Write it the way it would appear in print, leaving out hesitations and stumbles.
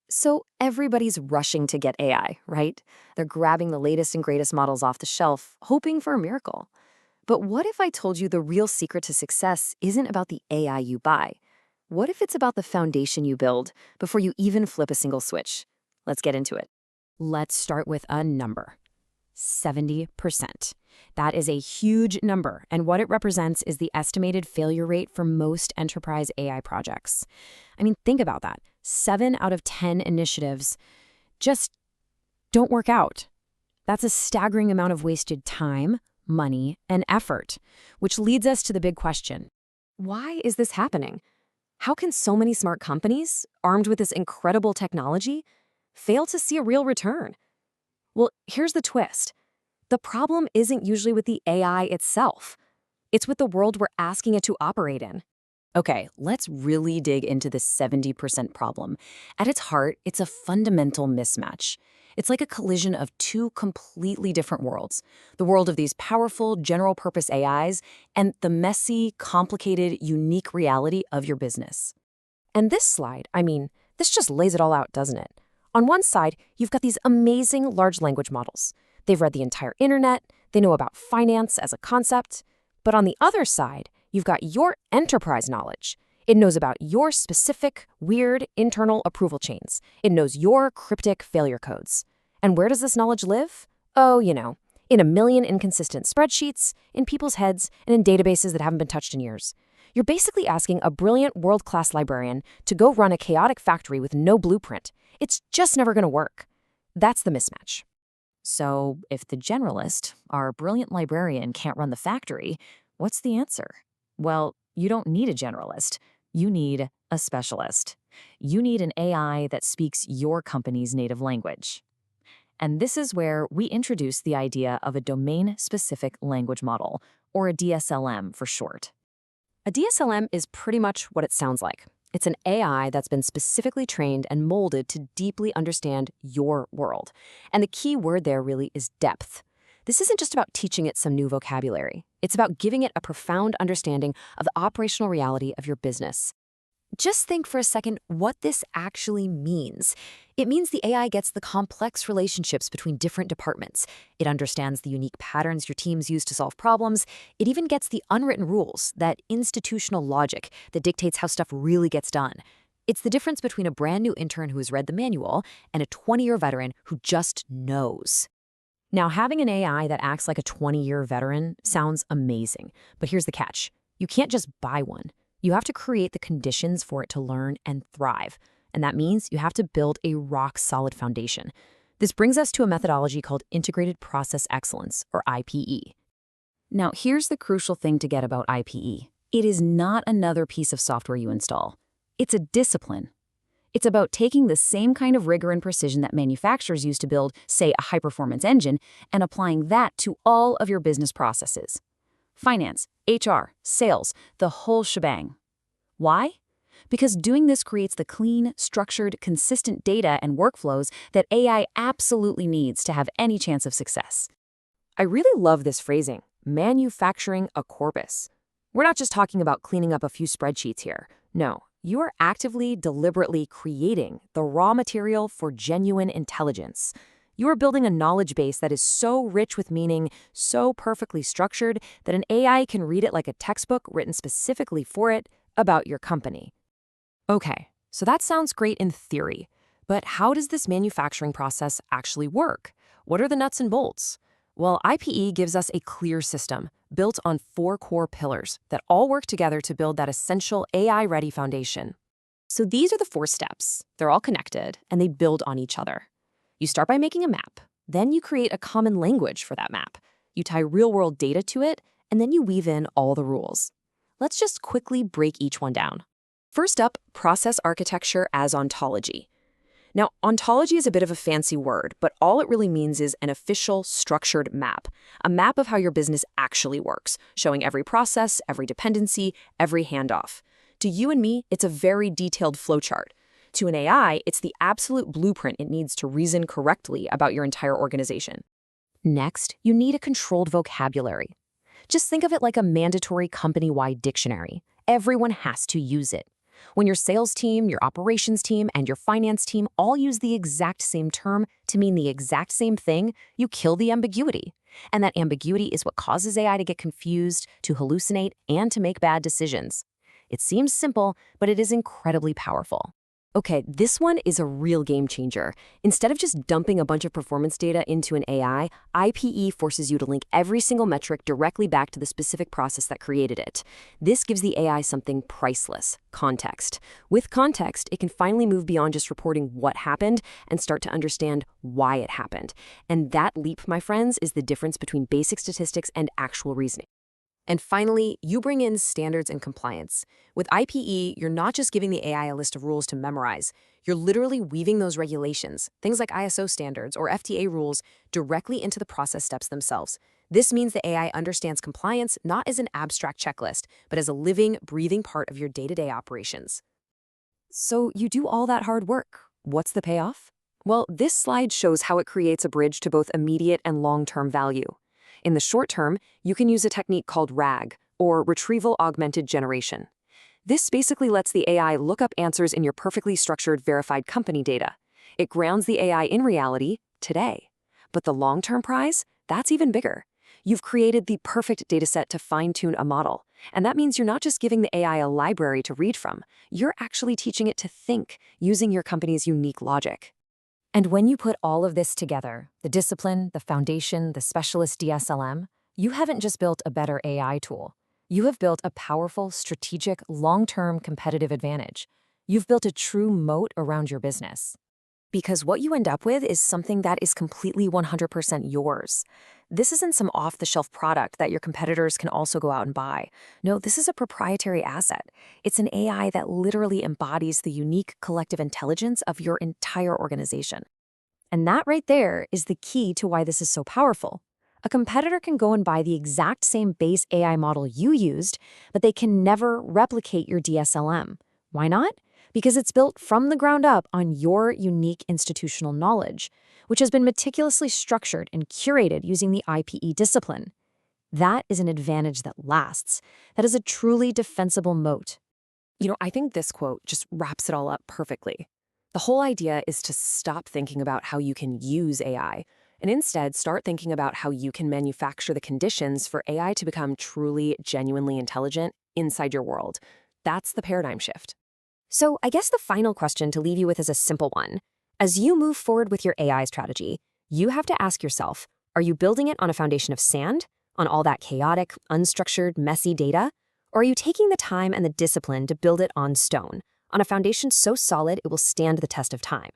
So everybody's rushing to get AI, right? They're grabbing the latest and greatest models off the shelf, hoping for a miracle. But what if I told you the real secret to success isn't about the AI you buy? What if it's about the foundation you build before you even flip a single switch? Let's get into it. Let's start with a number. 70%. That is a huge number, and what it represents is the estimated failure rate for most enterprise AI projects. I mean, think about that. 7 out of 10 initiatives just don't work out. That's a staggering amount of wasted time, money, and effort, which leads us to the big question. Why is this happening? How can so many smart companies, armed with this incredible technology, fail to see a real return? Well, here's the twist. The problem isn't usually with the AI itself. It's with the world we're asking it to operate in. Okay, let's really dig into this 70% problem. At its heart, it's a fundamental mismatch. It's like a collision of two completely different worlds. The world of these powerful, general-purpose AIs and the messy, complicated, unique reality of your business. And this slide, this just lays it all out, doesn't it? On one side, you've got these amazing large language models. They've read the entire internet, they know about finance as a concept. But on the other side, you've got your enterprise knowledge. It knows about your specific, weird internal approval chains. It knows your cryptic failure codes. And where does this knowledge live? Oh, in a million inconsistent spreadsheets, in people's heads, and in databases that haven't been touched in years. You're basically asking a brilliant world-class librarian to go run a chaotic factory with no blueprint. It's just never going to work. That's the mismatch. So, if the generalist, our brilliant librarian, can't run the factory, what's the answer? Well, you don't need a generalist. You need a specialist. You need an AI that speaks your company's native language. And this is where we introduce the idea of a domain-specific language model, or a DSLM for short. A DSLM is pretty much what it sounds like. It's an AI that's been specifically trained and molded to deeply understand your world. And the key word there really is depth. This isn't just about teaching it some new vocabulary. It's about giving it a profound understanding of the operational reality of your business. Just think for a second what this actually means. It means the AI gets the complex relationships between different departments. It understands the unique patterns your teams use to solve problems. It even gets the unwritten rules, that institutional logic that dictates how stuff really gets done. It's the difference between a brand new intern who has read the manual and a 20-year veteran who just knows. Now, having an AI that acts like a 20-year veteran sounds amazing, but here's the catch. You can't just buy one. You have to create the conditions for it to learn and thrive, and that means you have to build a rock-solid foundation. This brings us to a methodology called Integrated Process Excellence, or IPE. Now, here's the crucial thing to get about IPE. It is not another piece of software you install. It's a discipline. It's about taking the same kind of rigor and precision that manufacturers use to build, say, a high-performance engine, and applying that to all of your business processes. Finance, HR, sales, the whole shebang. Why? Because doing this creates the clean, structured, consistent data and workflows that AI absolutely needs to have any chance of success. I really love this phrasing, manufacturing a corpus. We're not just talking about cleaning up a few spreadsheets here. No, you are actively, deliberately creating the raw material for genuine intelligence. You are building a knowledge base that is so rich with meaning, so perfectly structured, that an AI can read it like a textbook written specifically for it about your company. Okay, so that sounds great in theory, but how does this manufacturing process actually work? What are the nuts and bolts? Well, IPE gives us a clear system built on 4 core pillars that all work together to build that essential AI-ready foundation. So these are the 4 steps. They're all connected, and they build on each other. You start by making a map. Then you create a common language for that map. You tie real-world data to it, and then you weave in all the rules. Let's just quickly break each one down. First up, process architecture as ontology. Now, ontology is a bit of a fancy word, but all it really means is an official, structured map. A map of how your business actually works, showing every process, every dependency, every handoff. To you and me, it's a very detailed flowchart. To an AI, it's the absolute blueprint it needs to reason correctly about your entire organization. Next, you need a controlled vocabulary. Just think of it like a mandatory company-wide dictionary. Everyone has to use it. When your sales team, your operations team, and your finance team all use the exact same term to mean the exact same thing, you kill the ambiguity. And that ambiguity is what causes AI to get confused, to hallucinate, and to make bad decisions. It seems simple, but it is incredibly powerful. Okay, this one is a real game changer. Instead of just dumping a bunch of performance data into an AI, IPE forces you to link every single metric directly back to the specific process that created it. This gives the AI something priceless: context. With context, it can finally move beyond just reporting what happened and start to understand why it happened. And that leap, my friends, is the difference between basic statistics and actual reasoning. And finally, you bring in standards and compliance. With IPE, you're not just giving the AI a list of rules to memorize. You're literally weaving those regulations, things like ISO standards or FTA rules, directly into the process steps themselves. This means the AI understands compliance not as an abstract checklist, but as a living, breathing part of your day-to-day operations. So you do all that hard work. What's the payoff? Well, this slide shows how it creates a bridge to both immediate and long-term value. In the short term, you can use a technique called RAG, or Retrieval-Augmented Generation. This basically lets the AI look up answers in your perfectly structured, verified company data. It grounds the AI in reality, today. But the long-term prize? That's even bigger. You've created the perfect dataset to fine-tune a model. And that means you're not just giving the AI a library to read from. You're actually teaching it to think, using your company's unique logic. And when you put all of this together, the discipline, the foundation, the specialist DSLM, you haven't just built a better AI tool. You have built a powerful, strategic, long-term competitive advantage. You've built a true moat around your business. Because what you end up with is something that is completely 100% yours. This isn't some off-the-shelf product that your competitors can also go out and buy. No, this is a proprietary asset. It's an AI that literally embodies the unique collective intelligence of your entire organization. And that right there is the key to why this is so powerful. A competitor can go and buy the exact same base AI model you used, but they can never replicate your DSLM. Why not? Because it's built from the ground up on your unique institutional knowledge, which has been meticulously structured and curated using the IPE discipline. That is an advantage that lasts. That is a truly defensible moat. I think this quote just wraps it all up perfectly. The whole idea is to stop thinking about how you can use AI, and instead start thinking about how you can manufacture the conditions for AI to become truly, genuinely intelligent inside your world. That's the paradigm shift. So I guess the final question to leave you with is a simple one. As you move forward with your AI strategy, you have to ask yourself, are you building it on a foundation of sand, on all that chaotic, unstructured, messy data? Or are you taking the time and the discipline to build it on stone, on a foundation so solid it will stand the test of time?